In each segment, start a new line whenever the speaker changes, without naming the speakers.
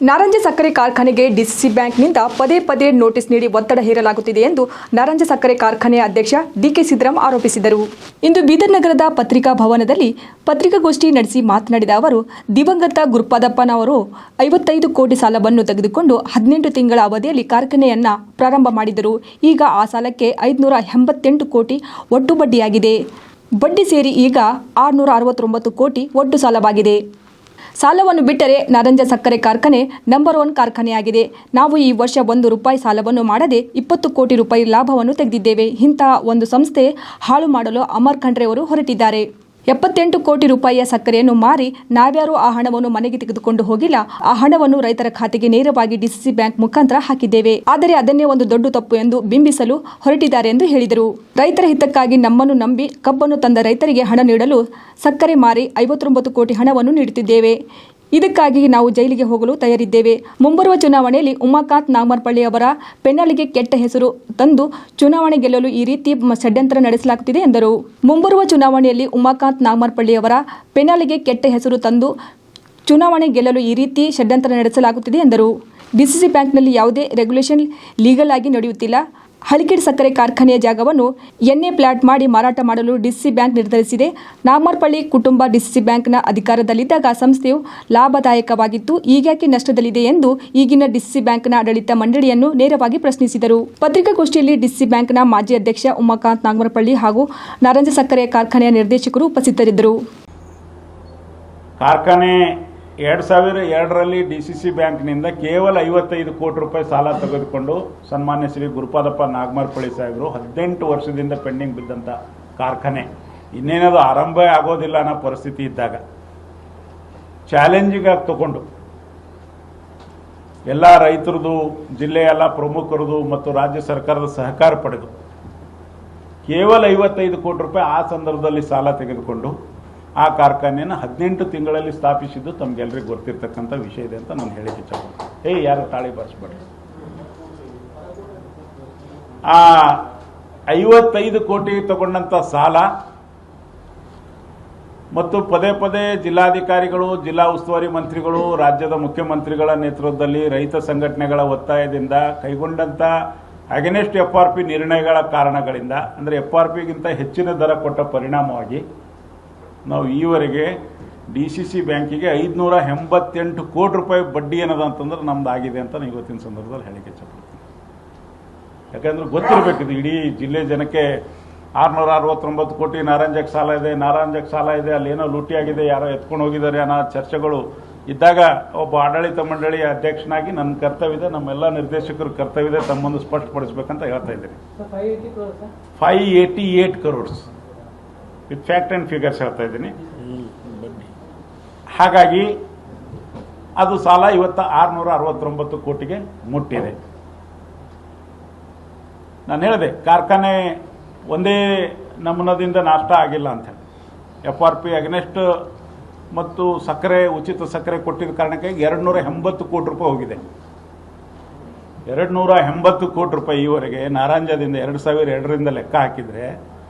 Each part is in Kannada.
ನಾರಂಜ ಸಕ್ಕರೆ ಕಾರ್ಖಾನೆಗೆ ಡಿಸಿಸಿ ಬ್ಯಾಂಕ್ನಿಂದ ಪದೇ ಪದೇ ನೋಟಿಸ್ ನೀಡಿ ಒತ್ತಡ ಹೇರಲಾಗುತ್ತಿದೆ ಎಂದು ನಾರಂಜ ಸಕ್ಕರೆ ಕಾರ್ಖಾನೆಯ ಅಧ್ಯಕ್ಷ ಡಿಕೆ ಸಿದ್ದರಾಮ್ ಆರೋಪಿಸಿದರು. ಇಂದು ಬೀದರ್ ನಗರದ ಪತ್ರಿಕಾ ಭವನದಲ್ಲಿ ಪತ್ರಿಕಾಗೋಷ್ಠಿ ನಡೆಸಿ ಮಾತನಾಡಿದ ಅವರು, ದಿವಂಗತ ಗುರುಪಾದಪ್ಪನವರು 55 ಕೋಟಿ ಸಾಲವನ್ನು ತೆಗೆದುಕೊಂಡು 18 ತಿಂಗಳ ಅವಧಿಯಲ್ಲಿ ಕಾರ್ಖಾನೆಯನ್ನ ಪ್ರಾರಂಭ ಮಾಡಿದರು. ಈಗ ಆ ಸಾಲಕ್ಕೆ 588 ಕೋಟಿ ಒಟ್ಟು ಬಡ್ಡಿಯಾಗಿದೆ. ಬಡ್ಡಿ ಸೇರಿ ಈಗ 669 ಕೋಟಿ ಒಟ್ಟು ಸಾಲವಾಗಿದೆ. ಸಾಲವನ್ನು ಬಿಟ್ಟರೆ ನಾರಂಜ ಸಕ್ಕರೆ ಕಾರ್ಖಾನೆ ನಂಬರ್ 1 ಕಾರ್ಖಾನೆಯಾಗಿದೆ. ನಾವು ಈ ವರ್ಷ 1 ರೂಪಾಯಿ ಸಾಲವನ್ನು ಮಾಡದೆ 20 ಕೋಟಿ ರೂಪಾಯಿ ಲಾಭವನ್ನು ತೆಗೆದಿದ್ದೇವೆ. ಇಂತಹ ಒಂದು ಸಂಸ್ಥೆ ಹಾಳು ಮಾಡಲು ಅಮರ್ ಖಂಡ್ರೆ ಅವರು ಹೊರಟಿದ್ದಾರೆ. 78 ಕೋಟಿ ರೂಪಾಯಿಯ ಸಕ್ಕರೆಯನ್ನು ಮಾರಿ ನಾವ್ಯಾರೂ ಆ ಹಣವನ್ನು ಮನೆಗೆ ತೆಗೆದುಕೊಂಡು ಹೋಗಿಲ್ಲ. ಆ ಹಣವನ್ನು ರೈತರ ಖಾತೆಗೆ ನೇರವಾಗಿ ಡಿಸಿಸಿ ಬ್ಯಾಂಕ್ ಮುಖಾಂತರ ಹಾಕಿದ್ದೇವೆ. ಆದರೆ ಅದನ್ನೇ ಒಂದು ದೊಡ್ಡ ತಪ್ಪು ಎಂದು ಬಿಂಬಿಸಲು ಹೊರಟಿದ್ದಾರೆ ಎಂದು ಹೇಳಿದರು. ರೈತರ ಹಿತಕ್ಕಾಗಿ ನಮ್ಮನ್ನು ನಂಬಿ ಕಬ್ಬನ್ನು ತಂದ ರೈತರಿಗೆ ಹಣ ನೀಡಲು ಸಕ್ಕರೆ ಮಾರಿ 59 ಕೋಟಿ ಹಣವನ್ನು ನೀಡುತ್ತಿದ್ದೇವೆ. ಇದಕ್ಕಾಗಿ ನಾವು ಜೈಲಿಗೆ ಹೋಗಲು ತಯಾರಿದ್ದೇವೆ. ಮುಂಬರುವ ಚುನಾವಣೆಯಲ್ಲಿ ಉಮಾಕಾಂತ್ ನಾಗಮರಪಳ್ಳಿ ಅವರ ಪೆನ್ನಾಳಿಗೆ ಕೆಟ್ಟ ಹೆಸರು ತಂದು ಚುನಾವಣೆ ಗೆಲ್ಲಲು ಈ ರೀತಿ ಷಡ್ಯಂತ್ರ ನಡೆಸಲಾಗುತ್ತಿದೆ ಎಂದರು. ಮುಂಬರುವ ಚುನಾವಣೆಯಲ್ಲಿ ಉಮಾಕಾಂತ್ ನಾಗಮರಪಳ್ಳಿ ಅವರ ಪೆನ್ನಾಳಿಗೆ ಕೆಟ್ಟ ಹೆಸರು ತಂದು ಚುನಾವಣೆ ಗೆಲ್ಲಲು ಈ ರೀತಿ ಷಡ್ಯಂತ್ರ ನಡೆಸಲಾಗುತ್ತಿದೆ ಎಂದರು. ಡಿಸಿಸಿ ಬ್ಯಾಂಕ್ನಲ್ಲಿ ಯಾವುದೇ ರೆಗ್ಯುಲೇಷನ್ ಲೀಗಲ್ ಆಗಿ ನಡೆಯುತ್ತಿಲ್ಲ. ಹಳಿಕೆಡ್ ಸಕ್ಕರೆ ಕಾರ್ಖಾನೆಯ ಜಾಗವನ್ನು ಎನ್ಎ ಪ್ಲಾಟ್ ಮಾಡಿ ಮಾರಾಟ ಮಾಡಲು ಡಿಸಿಸಿ ಬ್ಯಾಂಕ್ ನಿರ್ಧರಿಸಿದೆ. ನಾಗಮರಪಳ್ಳಿ ಕುಟುಂಬ ಡಿಸಿಸಿ ಬ್ಯಾಂಕ್ನ ಅಧಿಕಾರದಲ್ಲಿದ್ದಾಗ ಸಂಸ್ಥೆಯು ಲಾಭದಾಯಕವಾಗಿತ್ತು. ಈಗ್ಯಾಕೆ ನಷ್ಟದಲ್ಲಿದೆ ಎಂದು ಈಗಿನ ಡಿಸಿಸಿ ಬ್ಯಾಂಕ್ನ ಆಡಳಿತ ಮಂಡಳಿಯನ್ನು ನೇರವಾಗಿ ಪ್ರಶ್ನಿಸಿದರು. ಪತ್ರಿಕಾಗೋಷ್ಠಿಯಲ್ಲಿ ಡಿಸಿಸಿ ಬ್ಯಾಂಕ್ನ ಮಾಜಿ ಅಧ್ಯಕ್ಷ ಉಮಾಕಾಂತ್ ನಾಗಮರಪಳ್ಳಿ ಹಾಗೂ ನಾರಂಜ ಸಕ್ಕರೆ ಕಾರ್ಖಾನೆಯ ನಿರ್ದೇಶಕರು ಉಪಸ್ಥಿತರಿದ್ದರು.
ಕಾರ್ಖಾನೆ 2002ರಲ್ಲಿ ಡಿಸಿಸಿ ಬ್ಯಾಂಕ್ನಿಂದ ಕೇವಲ 55 ಕೋಟಿ ರೂಪಾಯಿ ಸಾಲ ತೆಗೆದುಕೊಂಡು ಸನ್ಮಾನ್ಯ ಶ್ರೀ ಗುರುಪಾದಪ್ಪ ನಾಗಮರಪಳ್ಳಿ ಸಾಹೇಬರು 18 ವರ್ಷದಿಂದ ಪೆಂಡಿಂಗ್ ಬಿದ್ದಂಥ ಕಾರ್ಖಾನೆ ಇನ್ನೇನದು ಆರಂಭ ಆಗೋದಿಲ್ಲ ಅನ್ನೋ ಪರಿಸ್ಥಿತಿ ಇದ್ದಾಗ ಚಾಲೆಂಜಿಂಗ್ ಆಗಿ ತಗೊಂಡು ಎಲ್ಲ ರೈತರದು, ಜಿಲ್ಲೆಯ ಎಲ್ಲ ಪ್ರಮುಖರದು ಮತ್ತು ರಾಜ್ಯ ಸರ್ಕಾರದ ಸಹಕಾರ ಪಡೆದು ಕೇವಲ 55 ಕೋಟಿ ರೂಪಾಯಿ ಆ ಸಂದರ್ಭದಲ್ಲಿ ಸಾಲ ತೆಗೆದುಕೊಂಡು ಆ ಕಾರ್ಖಾನೆಯನ್ನು 18 ತಿಂಗಳಲ್ಲಿ ಸ್ಥಾಪಿಸಿದ್ದು ತಮಗೆಲ್ಲರಿಗೂ ಗೊತ್ತಿರ್ತಕ್ಕಂಥ ವಿಷಯ ಇದೆ ಅಂತ ನಾನು ಹೇಳಿಕೆ ಇಚ್ಛೆ ಯಾರು ತಾಳಿ ಬಾರಿಸ್ಬೇಡ್ರಿ. ಆ 55 ಕೋಟಿ ತಗೊಂಡಂಥ ಸಾಲ ಮತ್ತು ಪದೇ ಪದೇ ಜಿಲ್ಲಾಧಿಕಾರಿಗಳು, ಜಿಲ್ಲಾ ಉಸ್ತುವಾರಿ ಮಂತ್ರಿಗಳು, ರಾಜ್ಯದ ಮುಖ್ಯಮಂತ್ರಿಗಳ ನೇತೃತ್ವದಲ್ಲಿ ರೈತ ಸಂಘಟನೆಗಳ ಒತ್ತಾಯದಿಂದ ಕೈಗೊಂಡಂಥ ಅಗೇನೆಸ್ಟ್ FRP ನಿರ್ಣಯಗಳ ಕಾರಣಗಳಿಂದ, ಅಂದರೆ FRPಗಿಂತ ಹೆಚ್ಚಿನ ದರ ಕೊಟ್ಟ ಪರಿಣಾಮವಾಗಿ ನಾವು ಈವರೆಗೆ ಡಿಸಿಸಿ ಬ್ಯಾಂಕಿಗೆ 588 ಕೋಟಿ ರೂಪಾಯಿ ಬಡ್ಡಿ ಏನದ ಅಂತಂದ್ರೆ ನಮ್ದು ಆಗಿದೆ ಅಂತ ನಾನು ಇವತ್ತಿನ ಸಂದರ್ಭದಲ್ಲಿ ಹೇಳಿಕೆ ಇಚ್ಛೆಪಡ್ತೀನಿ. ಯಾಕಂದ್ರೆ ಗೊತ್ತಿರಬೇಕಿದು ಇಡೀ ಜಿಲ್ಲೆ ಜನಕ್ಕೆ 669 ಕೋಟಿ ನಾರಂಜಕ್ಕೆ ಸಾಲ ಇದೆ, ನಾರಂಜಕ್ಕೆ ಸಾಲ ಇದೆ, ಅಲ್ಲಿ ಏನೋ ಲೂಟಿಯಾಗಿದೆ, ಯಾರೋ ಎತ್ಕೊಂಡು ಹೋಗಿದ್ದಾರೆ ಅನ್ನೋ ಚರ್ಚೆಗಳು ಇದ್ದಾಗ ಒಬ್ಬ ಆಡಳಿತ ಮಂಡಳಿಯ ಅಧ್ಯಕ್ಷನಾಗಿ ನನ್ನ ಕರ್ತವ್ಯ ಇದೆ, ನಮ್ಮೆಲ್ಲ ನಿರ್ದೇಶಕರ ಕರ್ತವ್ಯ ಇದೆ ತಮ್ಮೊಂದು ಸ್ಪಷ್ಟಪಡಿಸಬೇಕಂತ ಹೇಳ್ತಾ ಇದ್ದೀನಿ. 588 crores with fact and figures ಹೇಳ್ತಾ ಇದ್ದೀನಿ. ಹಾಗಾಗಿ ಅದು ಸಾಲ ಇವತ್ತು 669 ಕೋಟಿಗೆ ಮುಟ್ಟಿದೆ. ನಾನು ಹೇಳಿದೆ ಕಾರ್ಖಾನೆ ಒಂದೇ ನಮೂನದಿಂದ ನಾಷ್ಟ ಆಗಿಲ್ಲ ಅಂತ ಹೇಳಿ FRP ಅಗೇನೆಸ್ಟ್ ಮತ್ತು ಸಕ್ಕರೆ ಉಚಿತ ಸಕ್ಕರೆ ಕೊಟ್ಟಿದ್ದ ಕಾರಣಕ್ಕೆ 280 ಕೋಟಿ ರೂಪಾಯಿ ಹೋಗಿದೆ. 280 ಕೋಟಿ ರೂಪಾಯಿ ಈವರೆಗೆ ನಾರಂಜದಿಂದ 2002ರಿಂದ ಲೆಕ್ಕ ಹಾಕಿದರೆ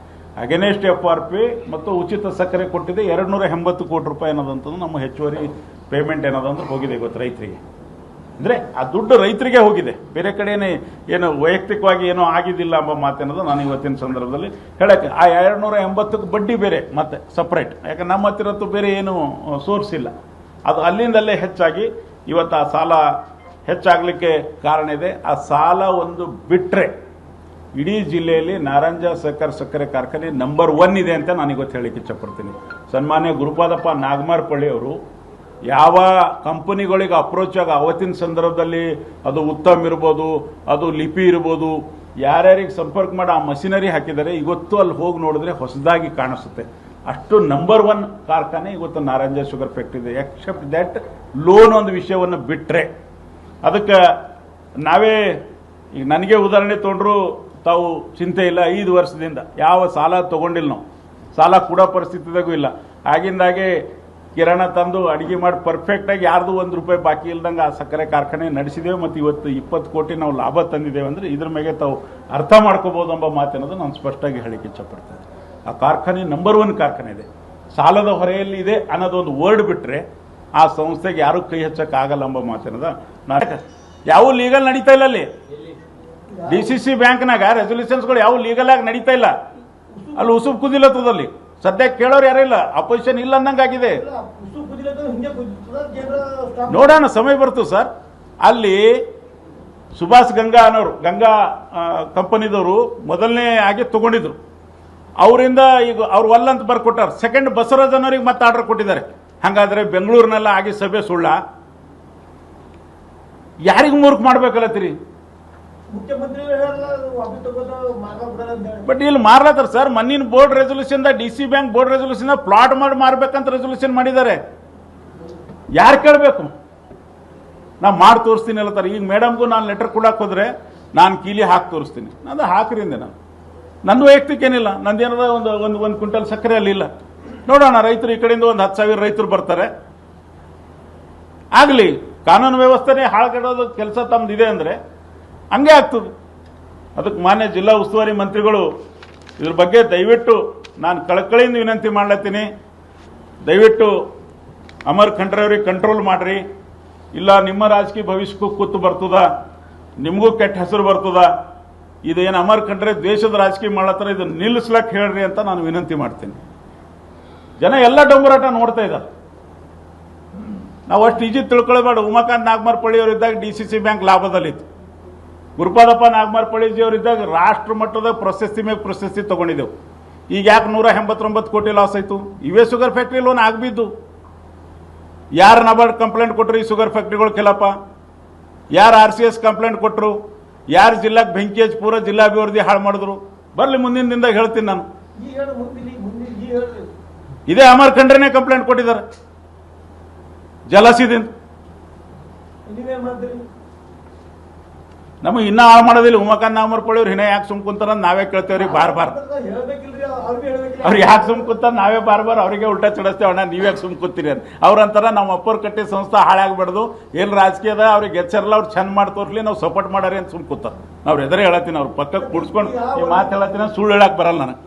ಅಗೇನೆಸ್ಟ್ FRP ಮತ್ತು ಉಚಿತ ಸಕ್ಕರೆ ಕೊಟ್ಟಿದೆ 280 ಕೋಟಿ ರೂಪಾಯಿ ಅನ್ನೋದಂತಂದು ನಮ್ಮ ಹೆಚ್ಚುವರಿ ಪೇಮೆಂಟ್ ಏನೋದಂದ್ರೆ ಹೋಗಿದೆ ಇವತ್ತು ರೈತರಿಗೆ. ಅಂದರೆ ಆ ದುಡ್ಡು ರೈತರಿಗೆ ಹೋಗಿದೆ, ಬೇರೆ ಕಡೆನೇ ಏನು ವೈಯಕ್ತಿಕವಾಗಿ ಏನೋ ಆಗಿದ್ದಿಲ್ಲ ಎಂಬ ಮಾತೇನೋದು ನಾನು ಇವತ್ತಿನ ಸಂದರ್ಭದಲ್ಲಿ ಹೇಳಕ್ಕೆ. ಆ 280ಕ್ಕೆ ಬಡ್ಡಿ ಬೇರೆ ಮತ್ತೆ ಸಪ್ರೇಟ್, ಯಾಕಂದ್ರೆ ನಮ್ಮ ಹತ್ತಿರತ್ತು ಬೇರೆ ಏನು ಸೋರ್ಸ್ ಇಲ್ಲ. ಅದು ಅಲ್ಲಿಂದಲ್ಲೇ ಹೆಚ್ಚಾಗಿ ಇವತ್ತು ಆ ಸಾಲ ಹೆಚ್ಚಾಗಲಿಕ್ಕೆ ಕಾರಣ ಇದೆ. ಆ ಸಾಲ ಒಂದು ಬಿಟ್ಟರೆ ಇಡೀ ಜಿಲ್ಲೆಯಲ್ಲಿ ನಾರಂಜ ಸಕ್ಕರೆ ಕಾರ್ಖಾನೆ ನಂಬರ್ 1 ಇದೆ ಅಂತ ನಾನು ಇವತ್ತು ಹೇಳಿಕ್ಕೆ ಇಚ್ಛಪಡ್ತೀನಿ. ಸನ್ಮಾನ್ಯ ಗುರುಪಾದಪ್ಪ ನಾಗಮರಪಳ್ಳಿ ಅವರು ಯಾವ ಕಂಪನಿಗಳಿಗೆ ಅಪ್ರೋಚ್ ಆಗ ಅವತ್ತಿನ ಸಂದರ್ಭದಲ್ಲಿ ಅದು ಉತ್ತಮ್ ಇರ್ಬೋದು, ಅದು ಲಿಪಿ ಇರ್ಬೋದು, ಯಾರ್ಯಾರಿಗೆ ಸಂಪರ್ಕ ಮಾಡಿ ಆ ಮಷಿನರಿ ಹಾಕಿದ್ದಾರೆ, ಇವತ್ತು ಅಲ್ಲಿ ಹೋಗಿ ನೋಡಿದ್ರೆ ಹೊಸದಾಗಿ ಕಾಣಿಸುತ್ತೆ. ಅಷ್ಟು ನಂಬರ್ 1 ಕಾರ್ಖಾನೆ ಇವತ್ತು ನಾರಂಜ ಶುಗರ್ ಫ್ಯಾಕ್ಟ್ರಿ ಇದೆ. ಎಕ್ಸೆಪ್ಟ್ ದಟ್ ಲೋನ್ ಒಂದು ವಿಷಯವನ್ನು ಬಿಟ್ಟರೆ ಅದಕ್ಕೆ ನಾವೇ ಈಗ ನನಗೆ ಉದಾಹರಣೆ ತೊಗೊಂಡ್ರು ತಾವು ಚಿಂತೆ ಇಲ್ಲ. 5 ವರ್ಷದಿಂದ ಯಾವ ಸಾಲ ತೊಗೊಂಡಿಲ್ಲ, ನಾವು ಸಾಲ ಕೊಡೋ ಪರಿಸ್ಥಿತಿದಾಗೂ ಇಲ್ಲ. ಆಗಿಂದಾಗೆ ಕಿರಣ ತಂದು ಅಡುಗೆ ಮಾಡಿ ಪರ್ಫೆಕ್ಟಾಗಿ ಯಾರ್ದು 1 ರೂಪಾಯಿ ಬಾಕಿ ಇಲ್ದಂಗೆ ಆ ಸಕ್ಕರೆ ಕಾರ್ಖಾನೆ ನಡೆಸಿದ್ದೇವೆ. ಮತ್ತು ಇವತ್ತು 20 ಕೋಟಿ ನಾವು ಲಾಭ ತಂದಿದ್ದೇವೆ ಅಂದರೆ ಇದ್ರ ಮೇಲೆ ತಾವು ಅರ್ಥ ಮಾಡ್ಕೋಬೋದು ಎಂಬ ಮಾತೇನೋದು ನಾನು ಸ್ಪಷ್ಟವಾಗಿ ಹೇಳಿಕ್ಕೆ ಇಚ್ಛಪಡ್ತೇನೆ. ಆ ಕಾರ್ಖಾನೆ ನಂಬರ್ 1 ಕಾರ್ಖಾನೆ ಇದೆ. ಸಾಲದ ಹೊರೆಯಲ್ಲಿ ಇದೆ ಅನ್ನೋದೊಂದು ವರ್ಡ್ ಬಿಟ್ಟರೆ ಆ ಸಂಸ್ಥೆಗೆ ಯಾರೂ ಕೈ ಹಚ್ಚಕ್ಕಾಗಲ್ಲ ಎಂಬ ಮಾತಿನದ ಯಾವ ಲೀಗಲ್ ನಡೀತಾ ಇಲ್ಲ ಅಲ್ಲಿ. DCC ಬ್ಯಾಂಕ್ನಾಗ ರೆಸೊಲ್ಯೂಷನ್ಸ್ಗಳು ಯಾವ ಲೀಗಲ್ ಆಗಿ ನಡೀತಾ ಇಲ್ಲ. ಅಲ್ಲಿ ಉಸುಬ್ ಕುದಿಲತ್ತದಲ್ಲಿ ಸದ್ಯ ಕೇಳೋರು ಯಾರೂ ಇಲ್ಲ, ಅಪೋಸಿಷನ್ ಇಲ್ಲ ಅನ್ನಂಗಾಗಿದೆ. ನೋಡೋಣ, ಸಮಯ ಬರ್ತು ಸರ್. ಅಲ್ಲಿ ಸುಭಾಷ್ ಗಂಗಾ ಅನ್ನೋರು, ಗಂಗಾ ಕಂಪನಿದವರು ಮೊದಲನೇ ಆಗಿ ತಗೊಂಡಿದ್ರು. ಅವರಿಂದ ಈಗ ಅವ್ರು ಒಲ್ಲಂತ ಬರ್ಕೊಟ್ಟಾರ. ಸೆಕೆಂಡ್ ಬಸವರಾಜ್ ಅನ್ನೋರಿಗೆ ಮತ್ತೆ ಆರ್ಡರ್ ಕೊಟ್ಟಿದ್ದಾರೆ. ಹಾಗಾದ್ರೆ ಬೆಂಗಳೂರಿನೆಲ್ಲ ಆಗಿ ಸಭೆ ಸುಳ್ಳ? ಯಾರಿಗೂ ಮೂರ್ಖ ಮಾಡ್ಬೇಕಲ್ಲತ್ತೀರಿ? ಬಟ್ ಇಲ್ಲಿ ಮಾರ್ಲತ್ತಾರ ಸರ್. ಮಣ್ಣಿನ board resolution, DC bank board resolution plot ಮಾಡಿ ಮಾರ್ಬೇಕಂತ ರೆಸೊಲ್ಯೂಷನ್ ಮಾಡಿದ್ದಾರೆ. ಯಾರು ಕೇಳಬೇಕು? ನಾ ಮಾಡಿ ತೋರಿಸ್ತೀನಿ ಅಲ್ಲತ್ತಾರ. ಈಗ ಮೇಡಮ್ಗೂ ನಾನು ಲೆಟರ್ ಕೊಡಕ್ಕೆ ಹೋದ್ರೆ ನಾನು ಕೀಲಿ ಹಾಕಿ ತೋರಿಸ್ತೀನಿ. ನಂದು ಹಾಕ್ರಿಂದ ನಂದು ವೈಯಕ್ತಿಕ ಏನಿಲ್ಲ. ನಂದೇನಾರ ಒಂದು ಕ್ವಿಂಟಲ್ ಸಕ್ಕರೆ ಅಲ್ಲಿ ಇಲ್ಲ. ನೋಡೋಣ, ರೈತರು ಈ ಕಡೆಯಿಂದ ಒಂದು 10,000 ರೈತರು ಬರ್ತಾರೆ. ಆಗಲಿ, ಕಾನೂನು ವ್ಯವಸ್ಥೆನೇ ಹಾಳ್ಗೆಡೋದು ಕೆಲಸ ತಮ್ಮದಿದೆ ಅಂದರೆ ಹಂಗೆ ಆಗ್ತದೆ. ಅದಕ್ಕೆ ಮಾನ್ಯ ಜಿಲ್ಲಾ ಉಸ್ತುವಾರಿ ಮಂತ್ರಿಗಳು ಇದ್ರ ಬಗ್ಗೆ ದಯವಿಟ್ಟು ನಾನು ಕಳಕಳಿಯಿಂದ ವಿನಂತಿ ಮಾಡ್ಲತ್ತೀನಿ. ದಯವಿಟ್ಟು ಅಮರ್ ಖಂಡ್ರೆ ಅವ್ರಿಗೆ ಕಂಟ್ರೋಲ್ ಮಾಡ್ರಿ. ಇಲ್ಲ ನಿಮ್ಮ ರಾಜಕೀಯ ಭವಿಷ್ಯಕ್ಕೂ ಕೂತು ಬರ್ತದ, ನಿಮಗೂ ಕೆಟ್ಟ ಹೆಸರು ಬರ್ತದ. ಇದೇನು ಅಮರ್ ಖಂಡ್ರೆ ದೇಶದ ರಾಜಕೀಯ ಮಾಡ್ಲತ್ತಾರ, ಇದನ್ನ ನಿಲ್ಲಿಸ್ಲಕ್ಕೆ ಹೇಳ್ರಿ ಅಂತ ನಾನು ವಿನಂತಿ ಮಾಡ್ತೀನಿ. ಜನ ಎಲ್ಲ ಡೊಂಬರಾಟ ನೋಡ್ತಾ ಇದ್ದಾರೆ. ನಾವು ಅಷ್ಟು ಈಜಿ ತಿಳ್ಕೊಳ್ಬೇಡ. ಉಮಾಕಾಂತ್ ನಾಗಮಾರ್ಪಳ್ಳಿ ಅವರಿದ್ದಾಗ DCC ಬ್ಯಾಂಕ್ ಲಾಭದಲ್ಲಿತ್ತು. ಗುರುಪಾದಪ್ಪ ನಾಗಮಾರ್ಪಳ್ಳಿಜಿ ಅವರಿದ್ದಾಗ ರಾಷ್ಟ್ರ ಮಟ್ಟದ ಪ್ರಶಸ್ತಿ ಮೇಲೆ ಪ್ರಶಸ್ತಿ ತಗೊಂಡಿದ್ದೆವು. ಈಗ ಯಾಕೆ 189 ಕೋಟಿ ಲಾಸ್ ಆಯಿತು? ಇವೇ ಶುಗರ್ ಫ್ಯಾಕ್ಟ್ರಿ ಲೋನ್ ಆಗ್ಬಿದ್ದು. ಯಾರು ನಬಾರ್ಡ್ ಕಂಪ್ಲೇಂಟ್ ಕೊಟ್ಟರು ಈ ಶುಗರ್ ಫ್ಯಾಕ್ಟ್ರಿಗಳು ಕೆಲಪ್ಪ? ಯಾರು RCS ಕಂಪ್ಲೇಂಟ್ ಕೊಟ್ಟರು? ಯಾರು ಜಿಲ್ಲಾಕ್ಕೆ ಬೆಂಕಿ ಹಚ್ಚಿ ಪೂರ ಜಿಲ್ಲಾ ಅಭಿವೃದ್ಧಿ ಹಾಳು ಮಾಡಿದ್ರು? ಬರಲಿ, ಮುಂದಿನ ದಿನದಾಗ ಹೇಳ್ತೀನಿ ನಾನು. ಇದೇ ಅಮರ್ ಖಂಡ್ರೆನೇ ಕಂಪ್ಲೇಂಟ್ ಕೊಟ್ಟಿದ್ದಾರೆ ಜಲಸಿದಿಂದ. ನಮಗೆ ಇನ್ನೂ ಹಾಳು ಮಾಡೋದಿಲ್ಲ. ಉಮಾಕಾಂತ್ ನಾಗಮಾರ್ಪಳ್ಳಿ ಅವ್ರು ಹಿನ್ನ ಯಾಕೆ ಸುಮ್ ಕುಂತಾರ ನಾವೇ ಕೇಳ್ತೇವ್ರಿ ಬಾರ್ ಅವ್ರು ಯಾಕೆ ಸುಮ್ ಕುಂತಾರ ನಾವೇ ಬಾರ್ ಅವರಿಗೆ ಉಲ್ಟಾ ಚಡಿಸ್ತೇವೆ. ಅಣ್ಣ ನೀವ್ ಯಾಕೆ ಸುಮ್ ಕೂತೀರಿ ಅಂತ ಅವ್ರಂತಾರ. ನಮ್ಮ ಅಪ್ಪರ್ ಕಟ್ಟಿ ಸಂಸ್ಥೆ ಹಾಳಾಗ್ಬಾರ್ದು, ಏನ್ ರಾಜಕೀಯದ ಅವ್ರಿಗೆ ಎಚ್ಚರಲ್ಲ, ಅವ್ರು ಚಂದ ಮಾಡಿ ತೋರ್ಲಿ, ನಾವು ಸಪೋರ್ಟ್ ಮಾಡಾರಿ ಅಂತ ಸುಮ್ ಕೂತಾರ. ನಾವ್ ಎದುರು ಹೇಳತ್ತೀನಿ, ಅವ್ರ ಪಕ್ಕಕ್ಕೆ ಕುಡ್ಸ್ಕೊಂಡು ಈ ಮಾತು ಹೇಳತ್ತೀನಿ. ಸುಳ್ಳು ಹೇಳಕ್ ಬರಲ್ಲ ನನಗೆ.